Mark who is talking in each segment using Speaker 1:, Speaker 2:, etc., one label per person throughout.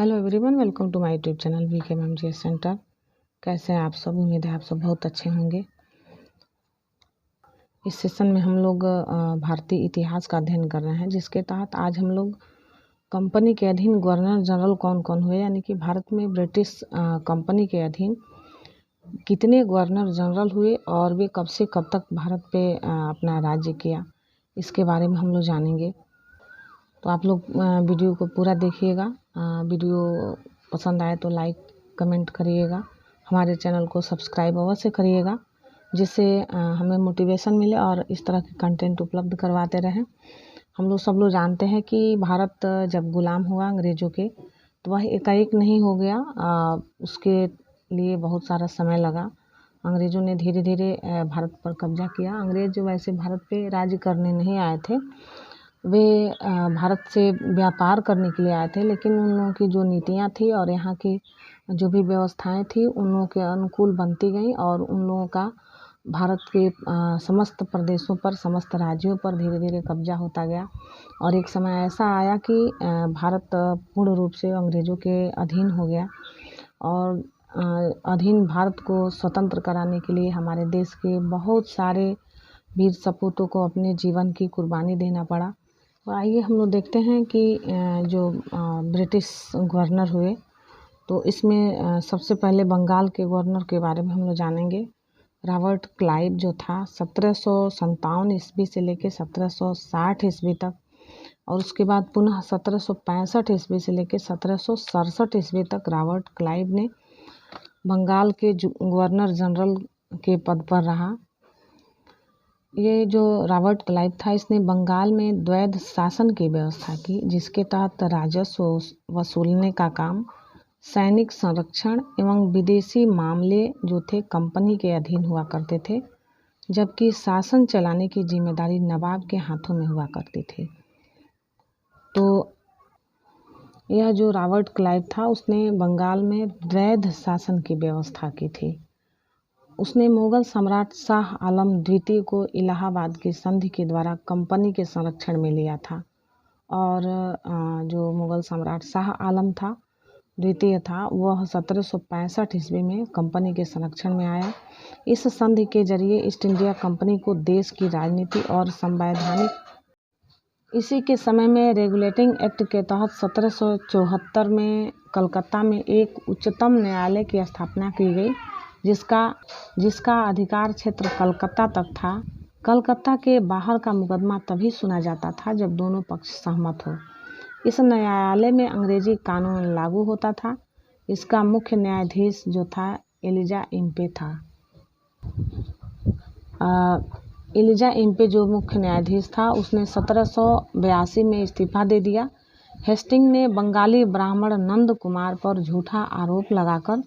Speaker 1: Hello everyone, welcome to my YouTube channel VKMMGS centre. कैसे हैं आप सब? उम्मीद है आप सब बहुत अच्छे होंगे। इस सेशन में हम लोग भारतीय इतिहास का अध्ययन कर रहे हैं, जिसके तहत आज हम लोग कंपनी के अधीन गवर्नर जनरल कौन कौन हुए, यानी कि भारत में ब्रिटिश कंपनी के अधीन कितने गवर्नर जनरल हुए और वे कब से कब तक भारत पे अपना राज्य किया, इसके बारे में हम लोग जानेंगे। तो आप लोग वीडियो को पूरा देखिएगा। वीडियो पसंद आए तो लाइक कमेंट करिएगा, हमारे चैनल को सब्सक्राइब अवश्य करिएगा, जिससे हमें मोटिवेशन मिले और इस तरह के कंटेंट उपलब्ध करवाते रहें। हम लोग सब लोग जानते हैं कि भारत जब गुलाम हुआ अंग्रेज़ों के, तो वह एकाएक नहीं हो गया। उसके लिए बहुत सारा समय लगा। अंग्रेज़ों ने धीरे धीरे भारत पर कब्जा किया। अंग्रेज़ जो वैसे भारत पे राज्य करने नहीं आए थे, वे भारत से व्यापार करने के लिए आए थे, लेकिन उन लोगों की जो नीतियाँ थी और यहाँ की जो भी व्यवस्थाएं थी उन लोगों के अनुकूल बनती गई और उन लोगों का भारत के समस्त प्रदेशों पर, समस्त राज्यों पर धीरे धीरे कब्जा होता गया। और एक समय ऐसा आया कि भारत पूर्ण रूप से अंग्रेज़ों के अधीन हो गया और अधीन भारत को स्वतंत्र कराने के लिए हमारे देश के बहुत सारे वीर सपूतों को अपने जीवन की कुर्बानी देना पड़ा। तो आइए हम लोग देखते हैं कि जो ब्रिटिश गवर्नर हुए, तो इसमें सबसे पहले बंगाल के गवर्नर के बारे में हम लोग जानेंगे। रॉबर्ट क्लाइव जो था 1757 ईस्वी से लेकर 1760 ईस्वी तक, और उसके बाद पुनः 1765 ईस्वी से लेकर 1767 ईस्वी तक रॉबर्ट क्लाइव ने बंगाल के गवर्नर जनरल के पद पर रहा। ये जो रॉबर्ट क्लाइव था, इसने बंगाल में द्वैध शासन की व्यवस्था की, जिसके तहत राजस्व वसूलने का काम, सैनिक संरक्षण एवं विदेशी मामले जो थे कंपनी के अधीन हुआ करते थे, जबकि शासन चलाने की जिम्मेदारी नवाब के हाथों में हुआ करती थी। तो यह जो रॉबर्ट क्लाइव था, उसने बंगाल में द्वैध शासन की व्यवस्था की थी। उसने मुगल सम्राट शाह आलम द्वितीय को इलाहाबाद की संधि के द्वारा कंपनी के संरक्षण में लिया था, और जो मुगल सम्राट शाह आलम था द्वितीय था, वह 1765 ईस्वी में कंपनी के संरक्षण में आया। इस संधि के जरिए ईस्ट इंडिया कंपनी को देश की राजनीति और संवैधानिक, इसी के समय में रेगुलेटिंग एक्ट के तहत 1774 में कलकत्ता में एक उच्चतम न्यायालय की स्थापना की गई, जिसका अधिकार क्षेत्र कलकत्ता तक था। कलकत्ता के बाहर का मुकदमा तभी सुना जाता था जब दोनों पक्ष सहमत हो। इस न्यायालय में अंग्रेजी कानून लागू होता था। इसका मुख्य न्यायाधीश जो था एलिजा इम्पे था। एलिजा इम्पे जो मुख्य न्यायाधीश था, उसने 1782 में इस्तीफा दे दिया। हेस्टिंग ने बंगाली ब्राह्मण नंद कुमार पर झूठा आरोप लगाकर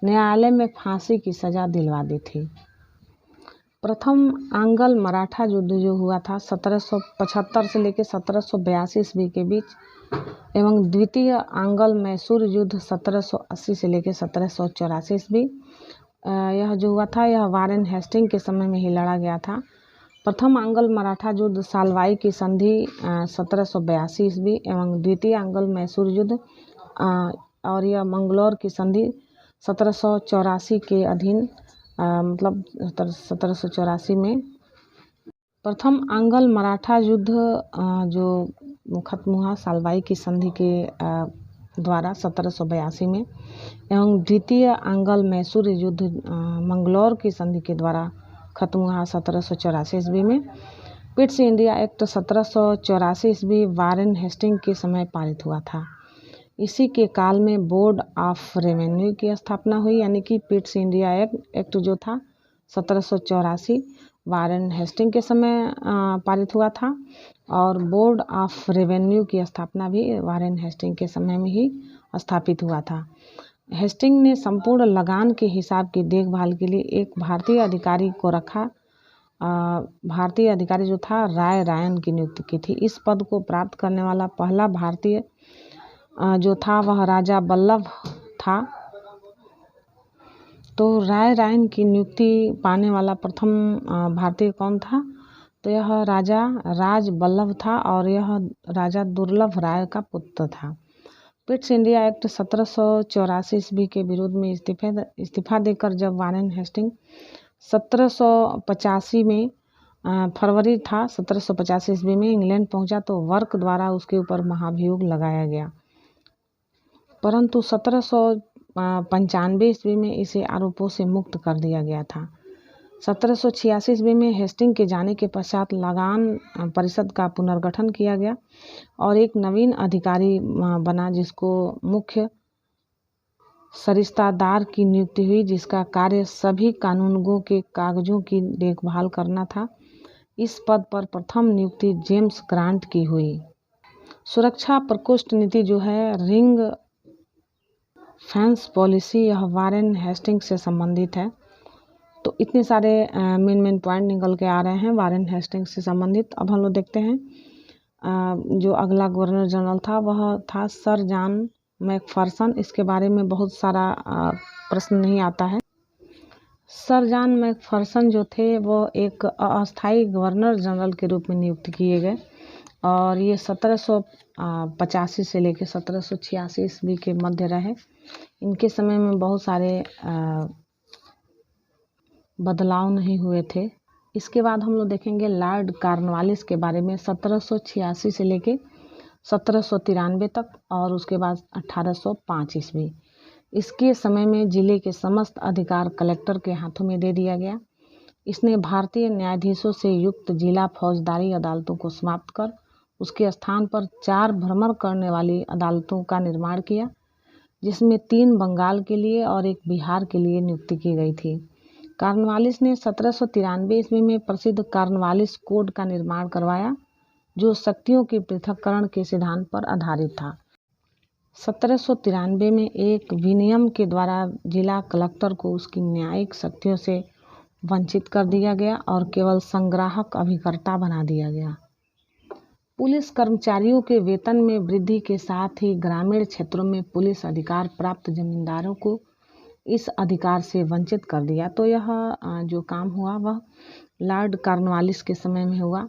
Speaker 1: न्यायालय में फांसी की सज़ा दिलवा दी थी। प्रथम आंग्ल मराठा युद्ध जो हुआ था 1775 से लेकर 1782 ईस्वी के बीच, एवं द्वितीय आंग्ल मैसूर युद्ध 1780 से लेकर 1784 ईस्वी, यह जो हुआ था यह वारेन हेस्टिंग के समय में ही लड़ा गया था। प्रथम आंग्ल मराठा युद्ध सालवाई की संधि 1782 ईस्वी एवं द्वितीय आंग्ल मैसूर युद्ध और यह मंगलौर की संधि 1784 के अधीन, मतलब 1784 में। प्रथम आंग्ल मराठा युद्ध जो खत्म हुआ सालवाई की संधि के द्वारा 1782 में, एवं द्वितीय आंग्ल मैसूर युद्ध मंगलौर की संधि के द्वारा खत्म हुआ 1784 ईस्वी में। पिट्स इंडिया एक्ट 1784 ईस्वी वारेन हेस्टिंग के समय पारित हुआ था। इसी के काल में बोर्ड ऑफ रेवेन्यू की स्थापना हुई, यानी कि पिट्स इंडिया एक्ट जो था 1784 वारेन हेस्टिंग के समय पारित हुआ था, और बोर्ड ऑफ रेवेन्यू की स्थापना भी वारेन हेस्टिंग के समय में ही स्थापित हुआ था। हेस्टिंग ने संपूर्ण लगान के हिसाब की देखभाल के लिए एक भारतीय अधिकारी को रखा। भारतीय अधिकारी जो था राय रायन की नियुक्ति की थी। इस पद को प्राप्त करने वाला पहला भारतीय जो था वह राजा बल्लभ था। तो राय रायन की नियुक्ति पाने वाला प्रथम भारतीय कौन था? तो यह राजा राज बल्लभ था, और यह राजा दुर्लभ राय का पुत्र था। पिट्स इंडिया एक्ट 1784 ईस्वी के विरोध में इस्तीफा देकर जब वारेन हेस्टिंग 1785 में फरवरी था 1785 ईस्वी में इंग्लैंड पहुंचा तो वर्क द्वारा उसके ऊपर महाभियोग लगाया गया, परंतु 1795 ईस्वी में इसे आरोपों से मुक्त कर दिया गया था। 1786 ईस्वी में हेस्टिंग के जाने के पश्चात लगान परिषद का पुनर्गठन किया गया और एक नवीन अधिकारी बना जिसको मुख्य सरिस्तादार की नियुक्ति हुई, जिसका कार्य सभी कानूनगों के कागजों की देखभाल करना था। इस पद पर प्रथम नियुक्ति जेम्स ग्रांट की हुई। सुरक्षा प्रकोष्ठ नीति जो है रिंग फेंस पॉलिसी, यह वारेन हेस्टिंग से संबंधित है। तो इतने सारे मेन पॉइंट निकल के आ रहे हैं वारेन हेस्टिंग से संबंधित। अब हम लोग देखते हैं जो अगला गवर्नर जनरल था वह था सर जॉन मैकफर्सन। इसके बारे में बहुत सारा प्रश्न नहीं आता है। सर जॉन मैकफर्सन जो थे वो एक अस्थायी गवर्नर जनरल के रूप में नियुक्त किए गए और ये 1785 से लेकर 1786 ईस्वी के मध्य रहे। इनके समय में बहुत सारे बदलाव नहीं हुए थे। इसके बाद हम लोग देखेंगे लॉर्ड कॉर्नवालिस के बारे में 1786 से लेके 1793 तक और उसके बाद 1805 ईस्वी। इसके समय में जिले के समस्त अधिकार कलेक्टर के हाथों में दे दिया गया। इसने भारतीय न्यायाधीशों से युक्त जिला फौजदारी अदालतों को समाप्त कर उसके स्थान पर 4 भ्रमण करने वाली अदालतों का निर्माण किया, जिसमें 3 बंगाल के लिए और 1 बिहार के लिए नियुक्ति की गई थी। कॉर्नवालिस ने 1793 ईस्वी में प्रसिद्ध कॉर्नवालिस कोड का निर्माण करवाया, जो शक्तियों के पृथक्करण के सिद्धांत पर आधारित था। 1793 में एक विनियम के द्वारा जिला कलेक्टर को उसकी न्यायिक शक्तियों से वंचित कर दिया गया और केवल संग्राहक अभिकर्ता बना दिया गया। पुलिस कर्मचारियों के वेतन में वृद्धि के साथ ही ग्रामीण क्षेत्रों में पुलिस अधिकार प्राप्त जमींदारों को इस अधिकार से वंचित कर दिया। तो यह जो काम हुआ वह लॉर्ड कॉर्नवालिस के समय में हुआ।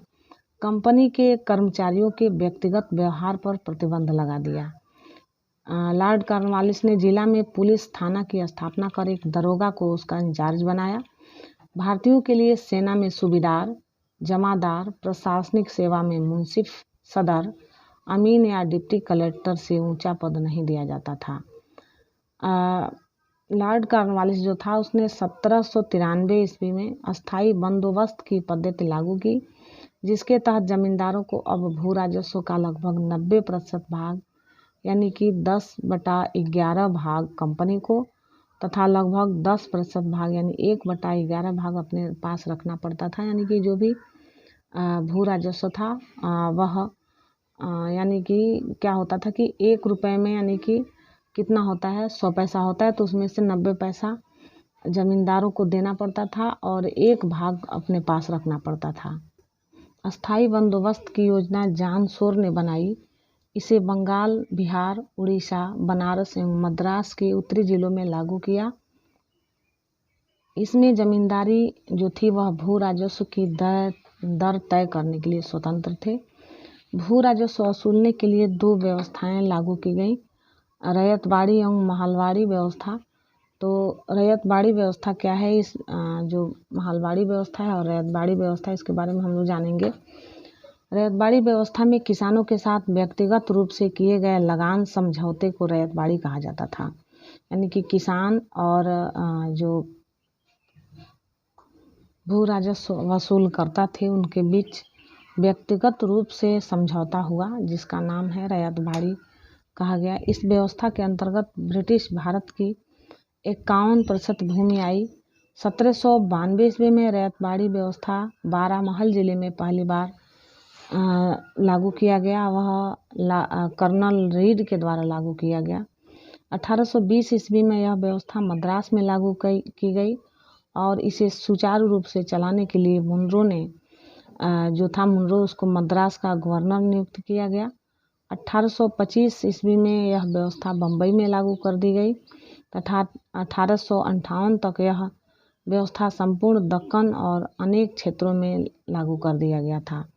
Speaker 1: कंपनी के कर्मचारियों के व्यक्तिगत व्यवहार पर प्रतिबंध लगा दिया। लॉर्ड कॉर्नवालिस ने जिला में पुलिस थाना की स्थापना कर एक दरोगा को उसका इंचार्ज बनाया। भारतीयों के लिए सेना में सूबेदार, जमादार, प्रशासनिक सेवा में मुंसिफ, सदर, अमीन या डिप्टी कलेक्टर से ऊंचा पद नहीं दिया जाता था। लॉर्ड कॉर्नवालिस जो था उसने 1793 ईस्वी में अस्थायी बंदोबस्त की पद्धति लागू की, जिसके तहत जमींदारों को अब भू राजस्व का लगभग 90% भाग यानी कि 10/11 भाग कंपनी को तथा लगभग 10% भाग यानी 1/11 भाग अपने पास रखना पड़ता था। यानी कि जो भी भू राजस्व था वह यानी कि क्या होता था कि 1 रुपये में यानी कि कितना होता है 100 पैसा होता है, तो उसमें से 90 पैसा जमींदारों को देना पड़ता था और 1 भाग अपने पास रखना पड़ता था। अस्थायी बंदोबस्त की योजना जॉन शोर ने बनाई। इसे बंगाल, बिहार, उड़ीसा, बनारस एवं मद्रास के उत्तरी जिलों में लागू किया। इसमें जमींदारी जो थी वह भू राजस्व की दर तय करने के लिए स्वतंत्र थे। भू राजस्व वसूलने के लिए 2 व्यवस्थाएं लागू की गई, रैयतवाड़ी एवं महलवाड़ी व्यवस्था। तो रैयतवाड़ी व्यवस्था क्या है, इस जो महलवाड़ी व्यवस्था है और रैयतवाड़ी व्यवस्था इसके बारे में हम लोग जानेंगे। रैयतवाड़ी व्यवस्था में किसानों के साथ व्यक्तिगत रूप से किए गए लगान समझौते को रैयतवाड़ी कहा जाता था। यानी कि किसान और जो भू राजस्व वसूल करता थे उनके बीच व्यक्तिगत रूप से समझौता हुआ, जिसका नाम है रैयतवाड़ी कहा गया। इस व्यवस्था के अंतर्गत ब्रिटिश भारत की 51% भूमि आई। 1792 ईस्वी में रैयतवाड़ी व्यवस्था बारामहल जिले में पहली बार लागू किया गया। वह कर्नल रीड के द्वारा लागू किया गया। 1820 ईस्वी में यह व्यवस्था मद्रास में लागू की गई और इसे सुचारू रूप से चलाने के लिए मुनरो ने जो था मुनरो उसको मद्रास का गवर्नर नियुक्त किया गया। 1825 ईस्वी में यह व्यवस्था बम्बई में लागू कर दी गई तथा 1858 तक यह व्यवस्था संपूर्ण दक्कन और अनेक क्षेत्रों में लागू कर दिया गया था।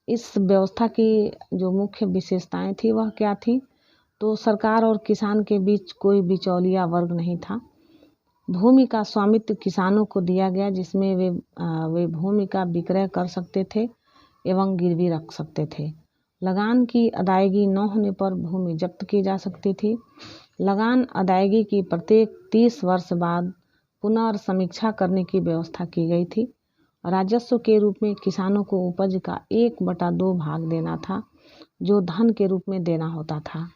Speaker 1: इस व्यवस्था की जो मुख्य विशेषताएं थी वह क्या थी, तो सरकार और किसान के बीच कोई बिचौलिया वर्ग नहीं था। भूमि का स्वामित्व किसानों को दिया गया, जिसमें वे भूमि का विक्रय कर सकते थे एवं गिरवी रख सकते थे। लगान की अदायगी न होने पर भूमि जब्त की जा सकती थी। लगान अदायगी की प्रत्येक 30 वर्ष बाद पुनर्समीक्षा करने की व्यवस्था की गई थी। राजस्व के रूप में किसानों को उपज का 1/2 भाग देना था, जो धन के रूप में देना होता था।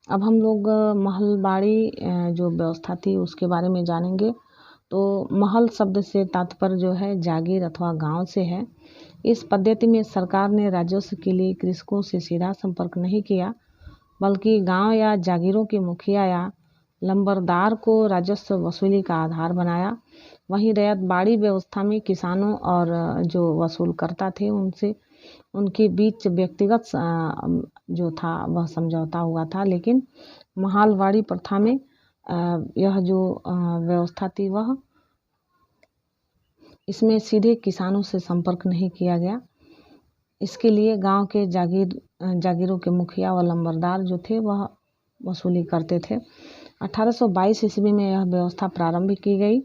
Speaker 1: अब हम लोग महलबाड़ी जो व्यवस्था थी उसके बारे में जानेंगे। तो महल शब्द से तात्पर्य जो है जागीर अथवा गांव से है। इस पद्धति में सरकार ने राजस्व के लिए कृषकों से सीधा संपर्क नहीं किया, बल्कि गांव या जागीरों के मुखिया या लंबरदार को राजस्व वसूली का आधार बनाया। वहीं रैयतबाड़ी व्यवस्था में किसानों और जो वसूलकर्ता थे उनके बीच व्यक्तिगत जो था वह समझौता हुआ था। लेकिन महलबाड़ी प्रथा में यह जो व्यवस्था थी वह इसमें सीधे किसानों से संपर्क नहीं किया गया। इसके लिए गांव के जागीरों के मुखिया व लंबरदार जो थे वह वसूली करते थे। 1822 ईस्वी में यह व्यवस्था प्रारंभ की गई।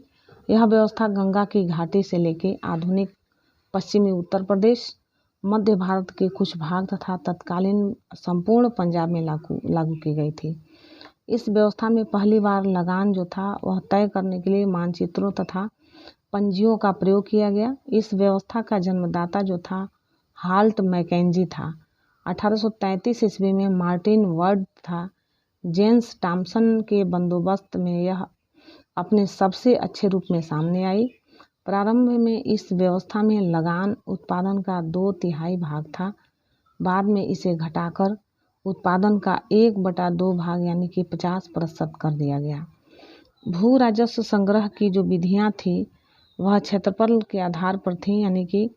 Speaker 1: यह व्यवस्था गंगा की घाटी से लेकर आधुनिक पश्चिमी उत्तर प्रदेश, मध्य भारत के कुछ भाग तथा तत्कालीन संपूर्ण पंजाब में लागू की गई थी। इस व्यवस्था में पहली बार लगान जो था वह तय करने के लिए मानचित्रों तथा पंजियों का प्रयोग किया गया। इस व्यवस्था का जन्मदाता जो था हाल्ट मैकेंजी था। 1833 ईस्वी में मार्टिन वर्ड तथा जेम्स टॉमसन के बंदोबस्त में यह अपने सबसे अच्छे रूप में सामने आई। प्रारंभ में इस व्यवस्था में लगान उत्पादन का 2/3 भाग था। बाद में इसे घटाकर उत्पादन का 1/2 भाग यानी कि 50% कर दिया गया। भू राजस्व संग्रह की जो विधियां थी वह क्षेत्रफल के आधार पर थी, यानी कि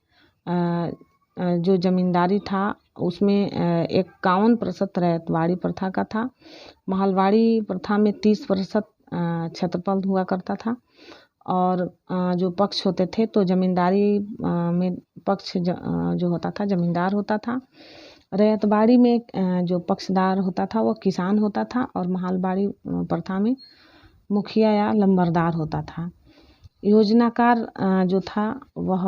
Speaker 1: जो जमींदारी था उसमें 51% रैयतबाड़ी प्रथा का था। महलबाड़ी प्रथा में 30% क्षेत्रफल हुआ करता था। और जो पक्ष होते थे तो जमींदारी में पक्ष जो होता था जमींदार होता था। रैयतबाड़ी में जो पक्षदार होता था वो किसान होता था और महलबाड़ी प्रथा में मुखिया या लंबरदार होता था। योजनाकार जो था वह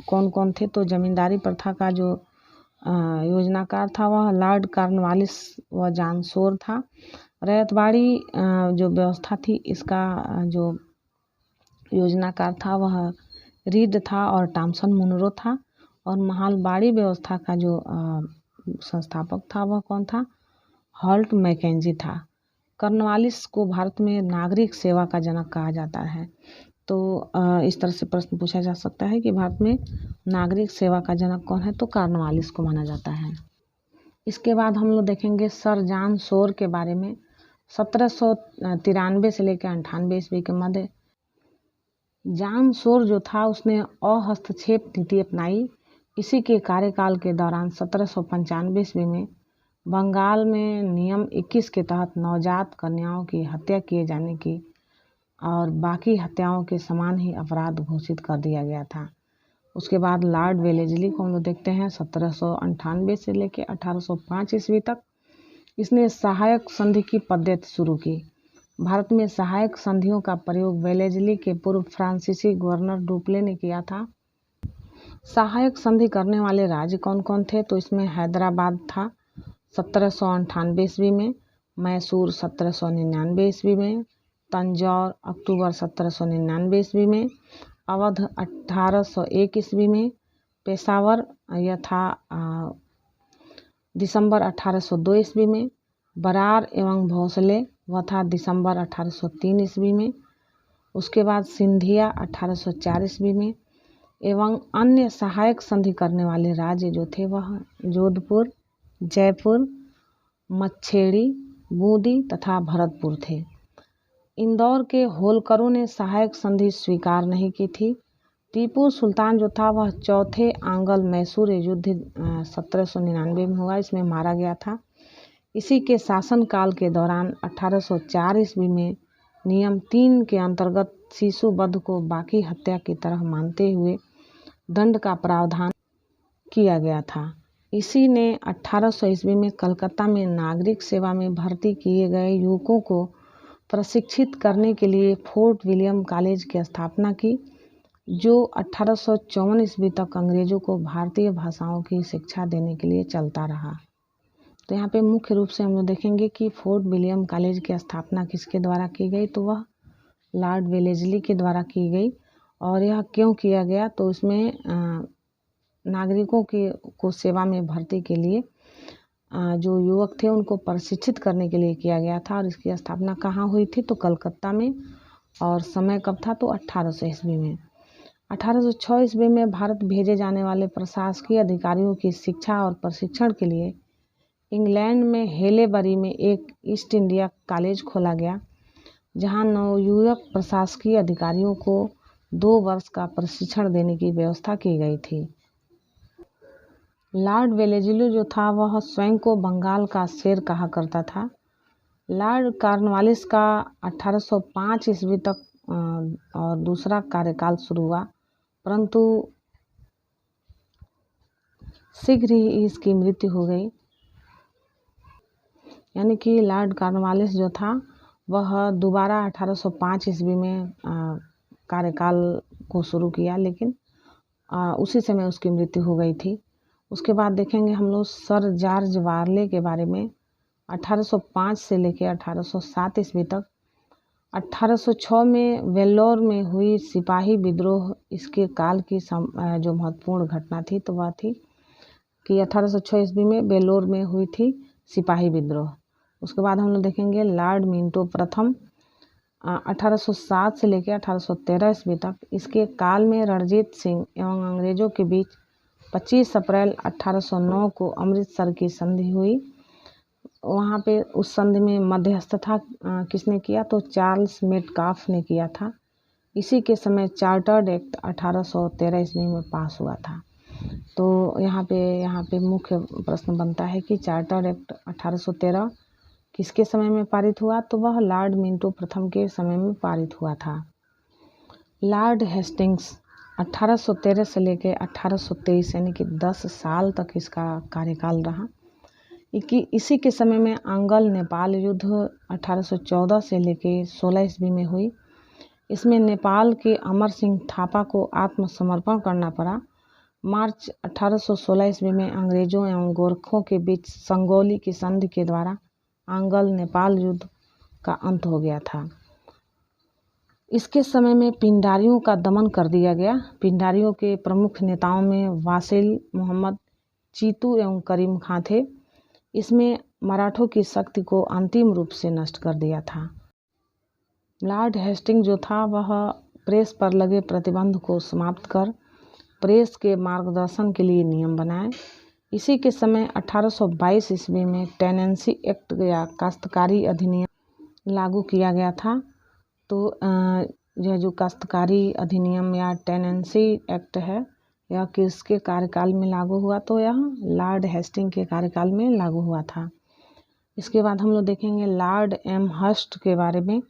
Speaker 1: कौन कौन थे, तो जमींदारी प्रथा का जो योजनाकार था वह लॉर्ड कॉर्नवालिस व जॉन शोर था। रैयतबाड़ी जो व्यवस्था थी इसका जो योजनाकार था वह रीड था और टॉमसन मुनरो था। और महलबाड़ी व्यवस्था का जो संस्थापक था वह कौन था, हाल्ट मैकेंजी था। कॉर्नवालिस को भारत में नागरिक सेवा का जनक कहा जाता है। तो इस तरह से प्रश्न पूछा जा सकता है कि भारत में नागरिक सेवा का जनक कौन है, तो कॉर्नवालिस को माना जाता है। इसके बाद हम लोग देखेंगे सर जॉन शोर के बारे में। 1793 से लेकर 98 ईस्वी के मध्य जॉन शोर जो था उसने अहस्तक्षेप नीति अपनाई। इसी के कार्यकाल के दौरान 1795 ईस्वी में बंगाल में नियम 21 के तहत नवजात कन्याओं की हत्या किए जाने की और बाकी हत्याओं के समान ही अपराध घोषित कर दिया गया था। उसके बाद लॉर्ड वेलेस्ली को हम लोग देखते हैं 1798 से लेकर 1805 ईस्वी तक। इसने सहायक संधि की पद्धति शुरू की। भारत में सहायक संधियों का प्रयोग वेलेस्ली के पूर्व फ्रांसीसी गवर्नर डुप्ले ने किया था। सहायक संधि करने वाले राज्य कौन कौन थे, तो इसमें हैदराबाद था 1798 ईस्वी में, मैसूर 1799 ईस्वी में, तंजौर अक्टूबर 1799 ईस्वी में, अवध 1801 ईस्वी में, पेशावर यह था दिसंबर 1802 ईस्वी में, बरार एवं भोसले वह था दिसंबर 1803 ईस्वी में। उसके बाद सिंधिया 1804 ईस्वी में। एवं अन्य सहायक संधि करने वाले राज्य जो थे वह जोधपुर, जयपुर, मच्छेड़ी, बूंदी तथा भरतपुर थे। इंदौर के होलकरों ने सहायक संधि स्वीकार नहीं की थी। टीपू सुल्तान जो था वह चौथे आंग्ल मैसूर युद्ध 1799 में हुआ, इसमें मारा गया था। इसी के शासनकाल के दौरान 1804 ईस्वी में नियम 3 के अंतर्गत शिशुवध को बाकी हत्या की तरह मानते हुए दंड का प्रावधान किया गया था। इसी ने 1800 ईस्वी में कलकत्ता में नागरिक सेवा में भर्ती किए गए युवकों को प्रशिक्षित करने के लिए फोर्ट विलियम कॉलेज की स्थापना की, जो 1854 ईस्वी तक अंग्रेजों को भारतीय भाषाओं की शिक्षा देने के लिए चलता रहा। तो यहाँ पे मुख्य रूप से हम लोग देखेंगे कि फोर्ट विलियम कॉलेज की स्थापना किसके द्वारा की गई, तो वह लॉर्ड वेलेस्ली के द्वारा की गई। और यह क्यों किया गया, तो इसमें नागरिकों को सेवा में भर्ती के लिए जो युवक थे उनको प्रशिक्षित करने के लिए किया गया था। और इसकी स्थापना कहाँ हुई थी, तो कलकत्ता में। और समय कब था, तो 1800 ईस्वी में। 1806 ईस्वी में भारत भेजे जाने वाले प्रशासकीय अधिकारियों की शिक्षा और प्रशिक्षण के लिए इंग्लैंड में हेलेबरी में एक ईस्ट इंडिया कॉलेज खोला गया, जहां नवयुवक प्रशासकीय अधिकारियों को 2 वर्ष का प्रशिक्षण देने की व्यवस्था की गई थी। लॉर्ड वेलेस्ली जो था वह स्वयं को बंगाल का शेर कहा करता था। लॉर्ड कॉर्नवालिस का 1805 ईस्वी तक और दूसरा कार्यकाल शुरू हुआ, परंतु शीघ्र ही इसकी मृत्यु हो गई। यानी कि लॉर्ड कॉर्नवालिस जो था वह दोबारा 1805 ईस्वी में कार्यकाल को शुरू किया, लेकिन उसी समय उसकी मृत्यु हो गई थी। उसके बाद देखेंगे हम लोग सर जॉर्ज वारले के बारे में। 1805 से लेकर 1807 ईस्वी तक। 1806 में वेल्लोर में हुई सिपाही विद्रोह इसके काल की जो महत्वपूर्ण घटना थी, तो वह थी कि 1806 ईस्वी में वेल्लोर में हुई थी सिपाही विद्रोह। उसके बाद हम लोग देखेंगे लॉर्ड मिंटो प्रथम 1807 से लेकर 1813 ईस्वी तक। इसके काल में रणजीत सिंह एवं अंग्रेजों के बीच 25 अप्रैल 1809 को अमृतसर की संधि हुई। वहाँ पे उस संधि में मध्यस्थता किसने किया, तो चार्ल्स मेटकाफ ने किया था। इसी के समय चार्टर्ड एक्ट 1813 ईस्वी में पास हुआ था। तो यहाँ पे मुख्य प्रश्न बनता है कि चार्टर्ड एक्ट 1813 किसके समय में पारित हुआ, तो वह लॉर्ड मिंटो प्रथम के समय में पारित हुआ था। लॉर्ड हेस्टिंग्स 1813 से लेकर 1823 यानी कि 10 साल तक इसका कार्यकाल रहा। इसी के समय में अंगल नेपाल युद्ध 1814 से लेकर 16 ईस्वी में हुई। इसमें नेपाल के अमर सिंह थापा को आत्मसमर्पण करना पड़ा। मार्च 1816 ईस्वी में अंग्रेजों एवं गोरखों के बीच संगोली की संधि के द्वारा अंगल नेपाल युद्ध का अंत हो गया था। इसके समय में पिंडारियों का दमन कर दिया गया। पिंडारियों के प्रमुख नेताओं में वासिल मोहम्मद, चीतू एवं करीम खां थे। इसमें मराठों की शक्ति को अंतिम रूप से नष्ट कर दिया था। लॉर्ड हेस्टिंग जो था वह प्रेस पर लगे प्रतिबंध को समाप्त कर प्रेस के मार्गदर्शन के लिए नियम बनाए। इसी के समय 1822 ईस्वी में टेनेंसी एक्ट या काश्तकारी अधिनियम लागू किया गया था। तो यह जो काश्तकारी अधिनियम या टेनेंसी एक्ट है, यह किसके कार्यकाल में लागू हुआ, तो यह लॉर्ड हेस्टिंग के कार्यकाल में लागू हुआ था। इसके बाद हम लोग देखेंगे लॉर्ड एमहर्स्ट के बारे में।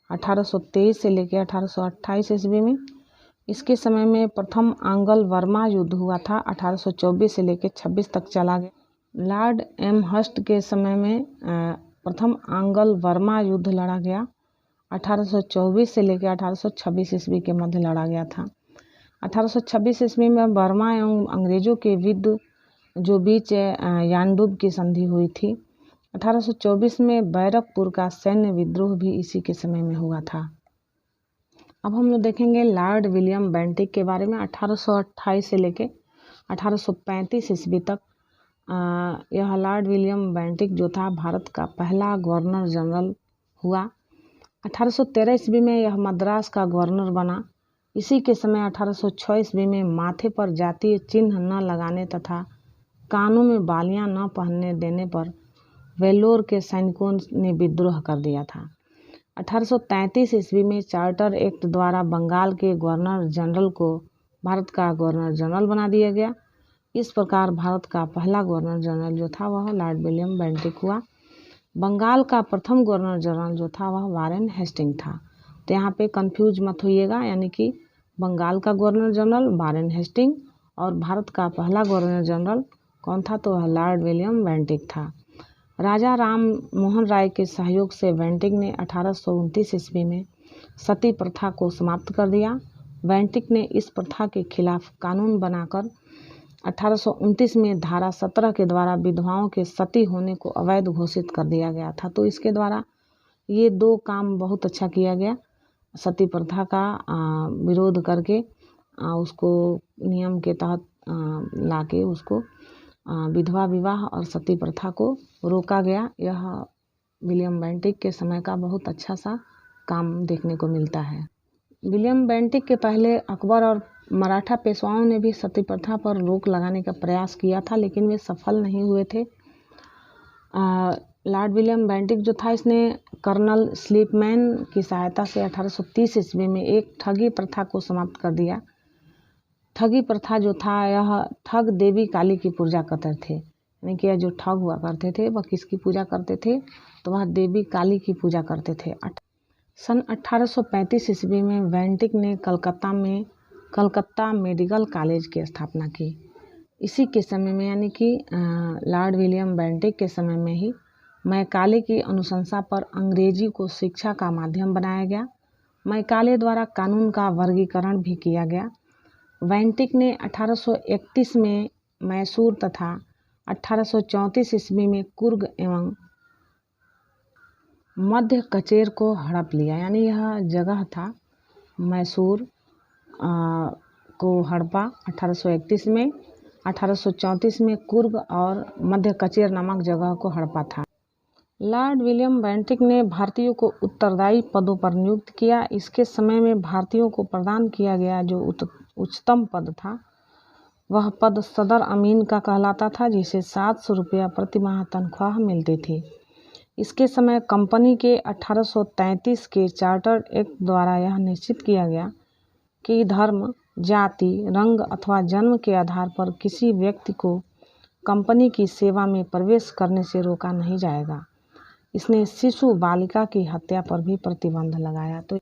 Speaker 1: 1823 से लेकर 1828 ईस्वी में। इसके समय में प्रथम आंग्ल वर्मा युद्ध हुआ था। 1824 से लेकर 26 तक चला गया। लॉर्ड एमहर्स्ट के समय में प्रथम आंग्ल वर्मा युद्ध लड़ा गया। 1824 से लेकर 1826 ईस्वी के मध्य लड़ा गया था। 1826 ईस्वी में बर्मा एवं अंग्रेजों के बीच यानडूब की संधि हुई थी। 1824 में बैरकपुर का सैन्य विद्रोह भी इसी के समय में हुआ था। अब हम लोग देखेंगे लॉर्ड विलियम बेंटिक के बारे में। 1828 से लेकर 1835 ईस्वी तक यह लॉर्ड विलियम बेंटिक जो था भारत का पहला गवर्नर जनरल हुआ। 1813 ईस्वी में यह मद्रास का गवर्नर बना। इसी के समय 1806 ईस्वी में माथे पर जातीय चिन्ह न लगाने तथा कानों में बालियां न पहनने देने पर वेल्लोर के सैनिकों ने विद्रोह कर दिया था। 1833 ईस्वी में चार्टर एक्ट द्वारा बंगाल के गवर्नर जनरल को भारत का गवर्नर जनरल बना दिया गया। इस प्रकार भारत का पहला गवर्नर जनरल जो था वह लॉर्ड विलियम बेंटिक हुआ। बंगाल का प्रथम गवर्नर जनरल जो था वह वारेन हेस्टिंग था। तो यहाँ पे कंफ्यूज मत होइएगा, यानी कि बंगाल का गवर्नर जनरल वारेन हेस्टिंग और भारत का पहला गवर्नर जनरल कौन था? तो लॉर्ड विलियम बेंटिक था। राजा राम मोहन राय के सहयोग से बेंटिक ने 1829 ईस्वी में सती प्रथा को समाप्त कर दिया। बेंटिक ने इस प्रथा के खिलाफ कानून बनाकर 1829 में धारा 17 के द्वारा विधवाओं के सती होने को अवैध घोषित कर दिया गया था। तो इसके द्वारा ये 2 काम बहुत अच्छा किया गया। सती प्रथा का विरोध करके उसको नियम के तहत लाके उसको विधवा विवाह और सती प्रथा को रोका गया। यह विलियम बेंटिक के समय का बहुत अच्छा सा काम देखने को मिलता है। विलियम बेंटिक के पहले अकबर और मराठा पेशवाओं ने भी सती प्रथा पर रोक लगाने का प्रयास किया था, लेकिन वे सफल नहीं हुए थे। लॉर्ड विलियम बेंटिक जो था, इसने कर्नल स्लीपमैन की सहायता से 1830 ईस्वी में एक ठगी प्रथा को समाप्त कर दिया। ठगी प्रथा जो था, यह ठग देवी काली की पूजा करते थे। यानी कि जो ठग हुआ करते थे वह किसकी पूजा करते थे? तो वह देवी काली की पूजा करते थे। सन 1835 ईस्वी में बेंटिक ने कलकत्ता मेडिकल कॉलेज की स्थापना की। इसी के समय में, यानी कि लॉर्ड विलियम बेंटिक के समय में ही मैकाले की अनुशंसा पर अंग्रेजी को शिक्षा का माध्यम बनाया गया। मैकाले द्वारा कानून का वर्गीकरण भी किया गया। बेंटिक ने 1831 में मैसूर तथा 1834 ईस्वी में कुर्ग एवं मध्य कचेर को हड़प लिया। यानी यह जगह था मैसूर को हड़पा 1831 में, 1834 में कुर्ग और मध्य कचेर नामक जगह को हड़पा था। लॉर्ड विलियम बेंटिक ने भारतीयों को उत्तरदायी पदों पर नियुक्त किया। इसके समय में भारतीयों को प्रदान किया गया जो उच्चतम पद था, वह पद सदर अमीन का कहलाता था, जिसे 700 रुपया प्रति माह तनख्वाह मिलती थी। इसके समय कंपनी के 1833 के चार्टर्ड एक्ट द्वारा यह निश्चित किया गया कि धर्म, जाति, रंग अथवा जन्म के आधार पर किसी व्यक्ति को कंपनी की सेवा में प्रवेश करने से रोका नहीं जाएगा। इसने शिशु बालिका की हत्या पर भी प्रतिबंध लगाया। तो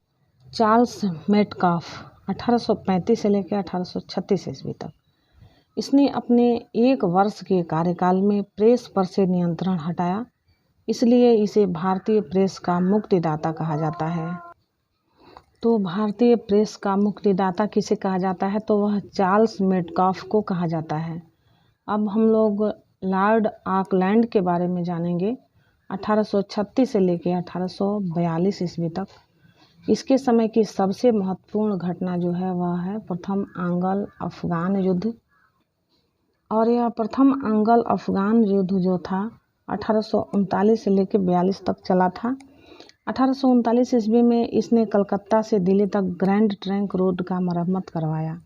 Speaker 1: चार्ल्स मेटकाफ 1835 से लेकर 1836 ईस्वी तक, इसने अपने 1 वर्ष के कार्यकाल में प्रेस पर से नियंत्रण हटाया। इसलिए इसे भारतीय प्रेस का मुक्तिदाता कहा जाता है। तो भारतीय प्रेस का मुक्तिदाता किसे कहा जाता है? तो वह चार्ल्स मेटकाफ को कहा जाता है। अब हम लोग लॉर्ड ऑकलैंड के बारे में जानेंगे। 1836 से लेकर 1842 ईस्वी तक, इसके समय की सबसे महत्वपूर्ण घटना जो है वह है प्रथम एंग्लो अफगान युद्ध। और यह प्रथम एंग्लो अफगान युद्ध जो था 1839 से लेकर 42 तक चला था। 1839 ईस्वी में इसने कलकत्ता से दिल्ली तक ग्रैंड ट्रंक रोड का मरम्मत करवाया।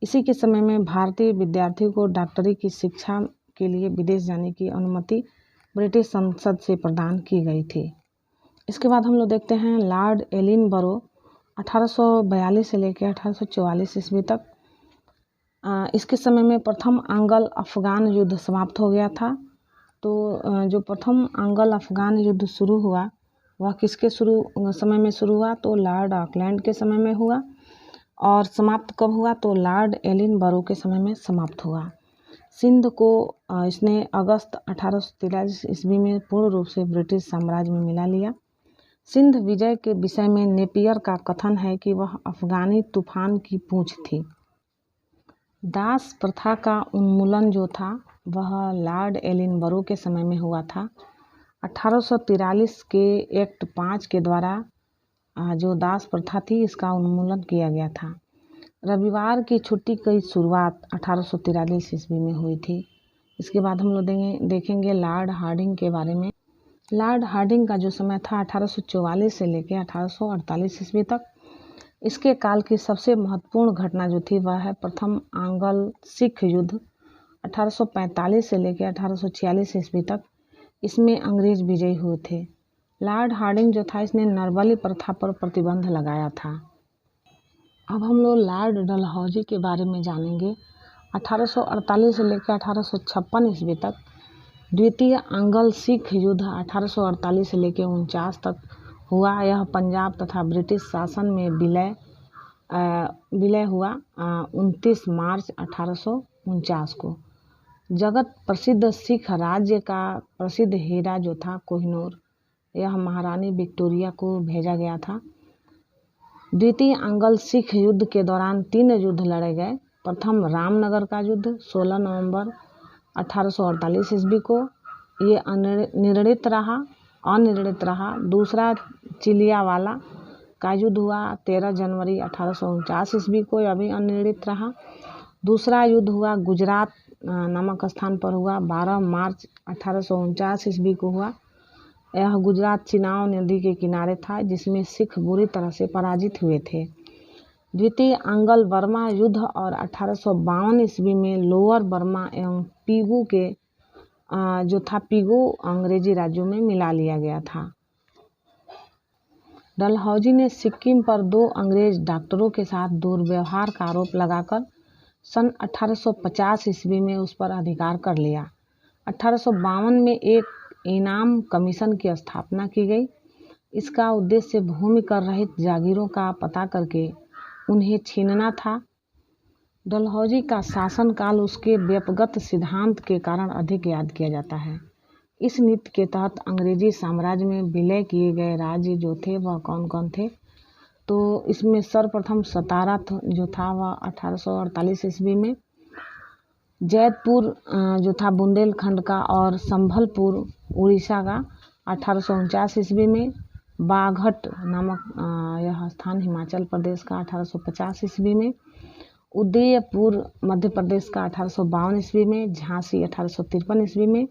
Speaker 1: इसी के समय में भारतीय विद्यार्थियों को डॉक्टरी की शिक्षा के लिए विदेश जाने की अनुमति ब्रिटिश संसद से प्रदान की गई थी। इसके बाद हम लोग देखते हैं लॉर्ड एलिनबरो 1842 से लेकर 1844 ईस्वी तक। इसके समय में प्रथम एंग्लो अफगान युद्ध समाप्त हो गया था। तो जो प्रथम एंग्लो अफगान युद्ध शुरू हुआ वह किसके समय में शुरू हुआ? तो लॉर्ड ऑकलैंड के समय में हुआ। और समाप्त कब हुआ? तो लॉर्ड एलिनबरो के समय में समाप्त हुआ। सिंध को इसने अगस्त 1843 ईस्वी में पूर्ण रूप से ब्रिटिश साम्राज्य में मिला लिया। सिंध विजय के विषय में नेपियर का कथन है कि वह अफगानी तूफान की पूंछ थी। दास प्रथा का उन्मूलन जो था वह लॉर्ड एलिनबरो के समय में हुआ था। 1843 के एक्ट 5 के द्वारा जो दास प्रथा थी इसका उन्मूलन किया गया था। रविवार की छुट्टी की शुरुआत 1843 ईस्वी में हुई थी। इसके बाद हम लोग देखेंगे लॉर्ड हार्डिंग के बारे में। लॉर्ड हार्डिंग का जो समय था 1844 से लेकर 1848 ईस्वी तक, इसके काल की सबसे महत्वपूर्ण घटना जो थी वह है प्रथम एंग्लो सिख युद्ध 1845 से लेकर 1846 ईस्वी तक। इसमें अंग्रेज विजयी हुए थे। लॉर्ड हार्डिंग जो था इसने नरबली प्रथा पर प्रतिबंध लगाया था। अब हम लोग लॉर्ड डलहौजी के बारे में जानेंगे। 1848 से लेकर 1856 ईस्वी तक द्वितीय एंग्लो सिख युद्ध 1848 से लेकर 49 तक हुआ। यह पंजाब तथा ब्रिटिश शासन में विलय हुआ 29 मार्च 1849 को। जगत प्रसिद्ध सिख राज्य का प्रसिद्ध हीरा जो था कोहिनूर, यह महारानी विक्टोरिया को भेजा गया था। द्वितीय अंगल सिख युद्ध के दौरान 3 युद्ध लड़े गए। प्रथम रामनगर का युद्ध 16 नवंबर 1848 ईस्वी को, ये अनिर्णित रहा। दूसरा चिलियावाला का युद्ध हुआ 13 जनवरी 1849 ईस्वी को, यह भी अनिर्णित रहा। दूसरा युद्ध हुआ गुजरात नामक स्थान पर हुआ 12 मार्च 1849 ईस्वी को हुआ। यह गुजरात चिनाव नदी के किनारे था, जिसमें सिख बुरी तरह से पराजित हुए थे। द्वितीय अंगल बर्मा युद्ध और 1852 ईस्वी में लोअर बर्मा एवं पीगू के पीगू अंग्रेजी राज्यों में मिला लिया गया था। डलहौजी ने सिक्किम पर 2 अंग्रेज डॉक्टरों के साथ दुर्व्यवहार का आरोप लगाकर सन 1850 ईस्वी में उस पर अधिकार कर लिया। 1852 में एक इनाम कमीशन की स्थापना की गई। इसका उद्देश्य भूमि कर रहित जागीरों का पता करके उन्हें छीनना था। डलहौजी का शासनकाल उसके व्यपगत सिद्धांत के कारण अधिक याद किया जाता है। इस नीति के तहत अंग्रेजी साम्राज्य में विलय किए गए राज्य जो थे वह कौन कौन थे, तो इसमें सर्वप्रथम सतारा जो था वह 1848 ईस्वी में, जैतपुर जो था बुंदेलखंड का और संभलपुर उड़ीसा का 1849 ईस्वी में, बाघट नामक यह स्थान हिमाचल प्रदेश का 1850 ईस्वी में, उदयपुर मध्य प्रदेश का 1852 ईस्वी में, झांसी 1853 ईस्वी में,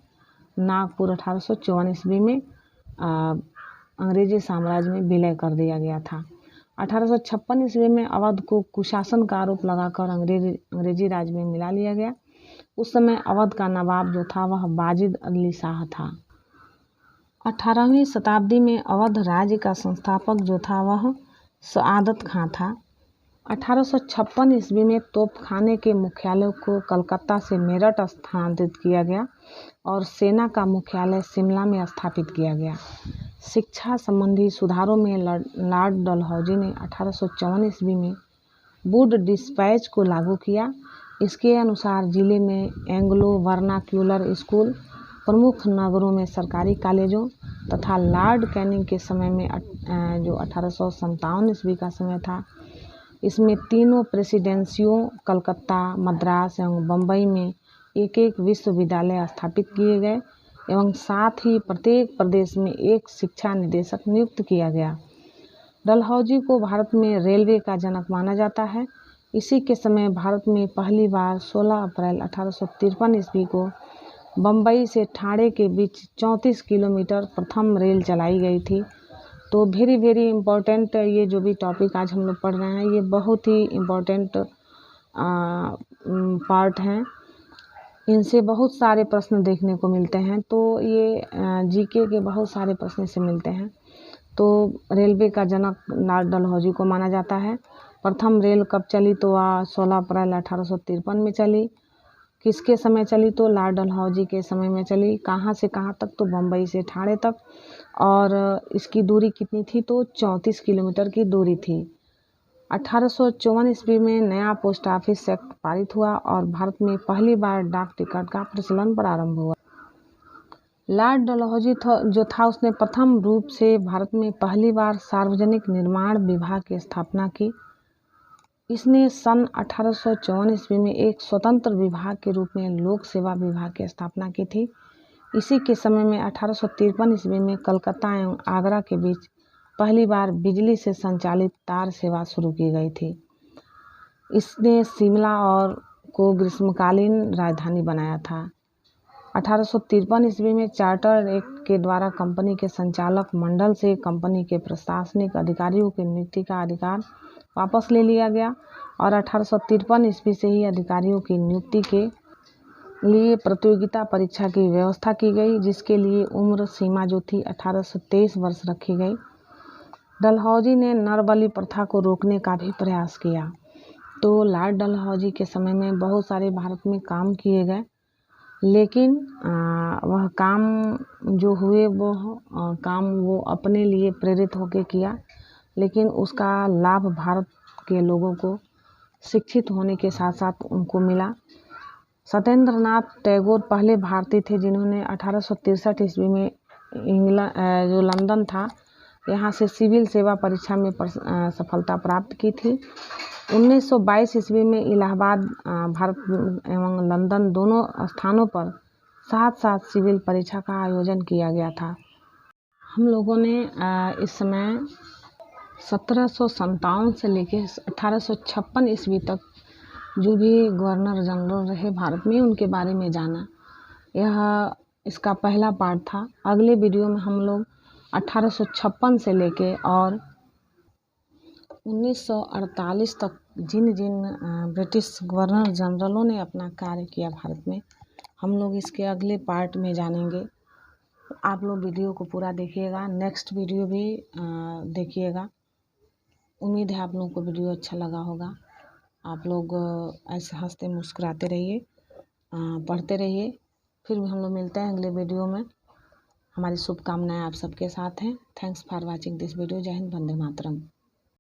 Speaker 1: नागपुर 1854 ईस्वी में अंग्रेजी साम्राज्य में विलय कर दिया गया था। 1856 ईस्वी में अवध को कुशासन का आरोप लगाकर अंग्रेजी राज्य में मिला लिया गया। उस समय अवध का नवाब जो था वह बाजिद अली शाह था। 18वीं शताब्दी में अवध राज्य का संस्थापक जो था वह सआदत खां था। 1856 ईस्वी में तोपखाने के मुख्यालय को कलकत्ता से मेरठ स्थानांतरित किया गया और सेना का मुख्यालय शिमला में स्थापित किया गया। शिक्षा संबंधी सुधारों में लॉर्ड डलहौजी ने 1854 ईस्वी में वुड डिस्पैच को लागू किया। इसके अनुसार जिले में एंग्लो वर्नाक्यूलर स्कूल, प्रमुख नगरों में सरकारी कॉलेजों तथा लॉर्ड कैनिंग के समय में जो 1857 ईस्वी का समय था, इसमें तीनों प्रेसिडेंसियों कलकत्ता, मद्रास एवं बम्बई में एक एक विश्वविद्यालय स्थापित किए गए एवं साथ ही प्रत्येक प्रदेश में एक शिक्षा निदेशक नियुक्त किया गया। डलहौजी को भारत में रेलवे का जनक माना जाता है। इसी के समय भारत में पहली बार 16 अप्रैल 1853 ईस्वी को बम्बई से ठाणे के बीच 34 किलोमीटर प्रथम रेल चलाई गई थी। तो वेरी इम्पोर्टेंट ये जो भी टॉपिक आज हम लोग पढ़ रहे हैं, ये बहुत ही इम्पोर्टेंट पार्ट हैं। इनसे बहुत सारे प्रश्न देखने को मिलते हैं, तो ये जीके के बहुत सारे प्रश्न से मिलते हैं। तो रेलवे का जनक लॉर्ड डलहौजी को माना जाता है। प्रथम रेल कब चली, तो 16 अप्रैल 1853 में चली। किसके समय चली, तो लॉर्ड डलहौजी के समय में चली। कहाँ से कहाँ तक, तो बम्बई से ठाणे तक। और इसकी दूरी कितनी थी, तो 34 किलोमीटर की दूरी थी। 1854 ईस्वी में नया पोस्ट ऑफिस एक्ट पारित हुआ और भारत में पहली बार डाक टिकट का प्रचलन प्रारंभ हुआ। लॉर्ड डलहौजी जो था उसने प्रथम रूप से भारत में पहली बार सार्वजनिक निर्माण विभाग की स्थापना की। इसने सन 1854 ईस्वी में एक स्वतंत्र विभाग के रूप में लोक सेवा विभाग की स्थापना की थी। इसी के समय में 1853 ईस्वी में कलकत्ता एवं आगरा के बीच पहली बार बिजली से संचालित तार सेवा शुरू की गई थी। इसने शिमला और को ग्रीष्मकालीन राजधानी बनाया था। 1853 ईस्वी में चार्टर एक्ट के द्वारा कंपनी के संचालक मंडल से कंपनी के प्रशासनिक अधिकारियों की नियुक्ति का अधिकार वापस ले लिया गया और 1853 ईस्वी से ही अधिकारियों की नियुक्ति के लिए प्रतियोगिता परीक्षा की व्यवस्था की गई, जिसके लिए उम्र सीमा जो थी 1823 वर्ष रखी गई। डलहौजी ने नरबली प्रथा को रोकने का भी प्रयास किया। तो लॉर्ड डलहौजी के समय में बहुत सारे भारत में काम किए गए, लेकिन वह काम जो हुए वो काम वो अपने लिए प्रेरित होकर किया, लेकिन उसका लाभ भारत के लोगों को शिक्षित होने के साथ साथ उनको मिला। सत्येंद्रनाथ टैगोर पहले भारतीय थे जिन्होंने 1863 ईस्वी में इंग्लैंड जो लंदन था यहाँ से सिविल सेवा परीक्षा में सफलता प्राप्त की थी। 1922 ईस्वी में इलाहाबाद भारत एवं लंदन दोनों स्थानों पर साथ साथ सिविल परीक्षा का आयोजन किया गया था। हम लोगों ने इस समय 1757 से लेकर 1856 ईस्वी तक जो भी गवर्नर जनरल रहे भारत में उनके बारे में जाना। यह इसका पहला पार्ट था। अगले वीडियो में हम लोग 1856 से लेके और 1948 तक जिन जिन ब्रिटिश गवर्नर जनरलों ने अपना कार्य किया भारत में, हम लोग इसके अगले पार्ट में जानेंगे। आप लोग वीडियो को पूरा देखिएगा, नेक्स्ट वीडियो भी देखिएगा। उम्मीद है आप लोगों को वीडियो अच्छा लगा होगा। आप लोग ऐसे हंसते मुस्कुराते रहिए, पढ़ते रहिए। फिर भी हम लोग मिलते हैं अगले वीडियो में। हमारी शुभकामनाएं आप सबके साथ हैं। Thanks for watching this video. जय हिंद, वंदे मातरम।